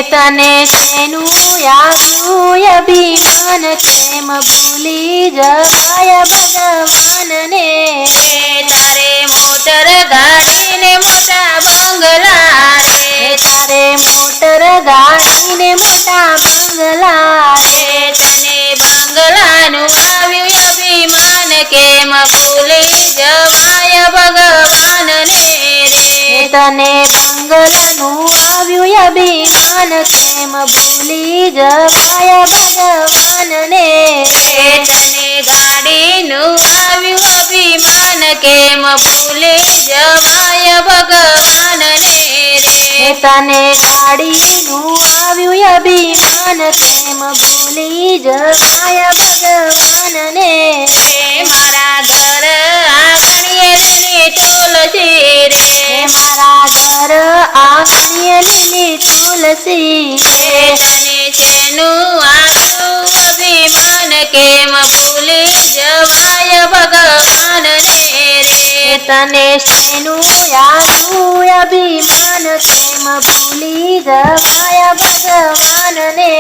તને શેનું આવ્યું અભિમાન કેમ ભૂલી જવાય ભગવાનને તારે મોટર ગાડીને મોટા બંગલા રે તારે મોટર ગાડીને મોટા બંગલા તને બંગલાનું આવ્યું અભિમાન કેમ ભૂલી જવાય ભગવાનને રે તને બંગલાનું આવ્યું અભિમાન કેમ ભૂલી જવાય ભગવાનને તને ગાડીનું આવ્યું અભિમાન કેમ ભૂલી જવાય ભગવાનને રે તને ગાડીનું આવ્યું અભિમાન કેમ ભૂલી જવાય ભગવાનને મારા ઘર આંગણીએ લીલી તુલસી રે મારા ઘર આંગણીએ લીલી તુલસી તને શેનું આવ્યું અભિમાન કેમ ભૂલી જવાય ભગવાનને રે તને શેનું આવ્યું અભિમાન કેમ ભૂલી જવાય ભગવાનને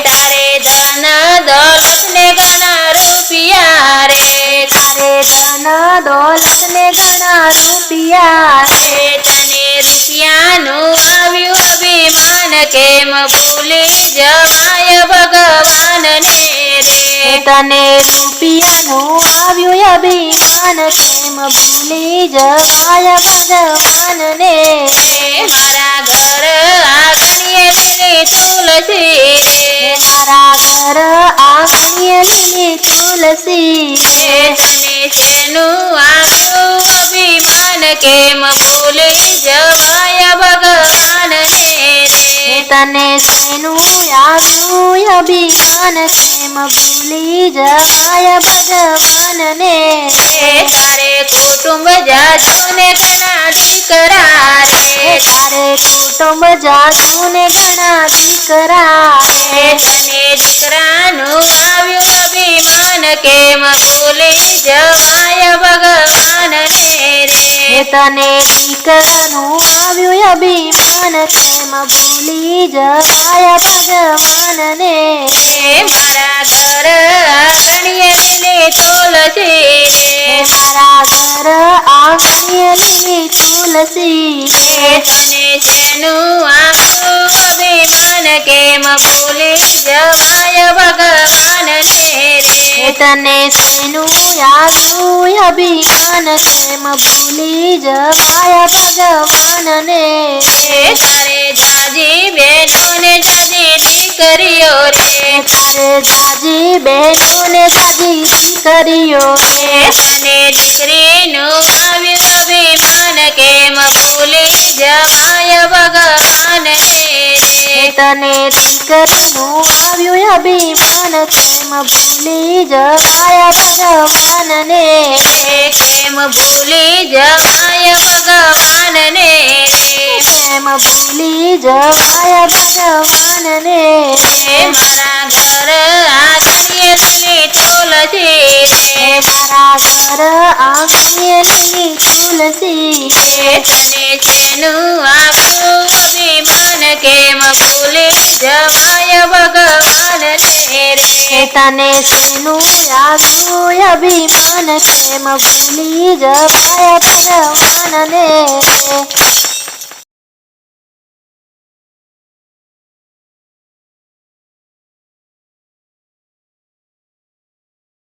તારે ધન દોલત ને ઘણા રૂપિયા રે તારે ધન દોલત ને ઘણા રૂપિયા તને રૂપિયાનું આવ્યું અભિમાન કેમ ભૂલી જવાય ભગવાનને રે તને રૂપિયાનું આવ્યું અભિમાન કેમ ભૂલી જવાય ભગવાનને મારા ઘર આંગણીએ લીલી તુલસી રે મારા ઘર આંગણીએ લીલી તુલસી તને શેનું આવ્યું અભિમાન કેમ ભૂલી જવાય ભગવાનને રે તને શેનું આવ્યું અભિમાન કેમ ભૂલી જવાય ભગવાનને તારે કુટુંબ જાતું ને ઘણા દીકરા રે તારે કુટુંબ જાતું ને ઘણા દીકરા તને દીકરાનું આવ્યું અભિમાન કેમ ભૂલી જવાય ભગવાનને રે તને દીકરાનું આવ્યું અભિમાન કેમ ભૂલી જવાય ભગવાનને મારા ઘર આંગણીએ લીલી તુલસી રે મારા ઘર આંગણીએ લીલી તુલસી તને શેનું આવ્યું અભિમાન કેમ ભૂલી જવાય ભગવાનને રે તને શેનું આવ્યું અભિમાન કેમ ભૂલી જવાય ભગવાનને તારે જાજી બહેનો ને જાજી દીકરીઓ રે તારે જાજી બહેનો ને જાજી દીકરીઓ તને દીકરીનું આવ્યું અભિમાન કેમ ભૂલી જવાય ભગવાનને રે તને દીકરીનું આવ્યું અભિમાન કેમ ભૂલી જવાય ભગવાનને કેમ ભૂલી જવાય ભગવાનને રે કેમ ભૂલી જવાય ભગવાનને મારા ઘર આંગણીએ લીલી તુલસી રે મારા ઘર આંગણીએ લીલી તુલસી તને શેનું આવ્યું અભિમાન કેમ ભૂલી જવાય ભગવાનને રે તને શેનું આવ્યું અભિમાન કેમ ભૂલી જવાય ભગવાનને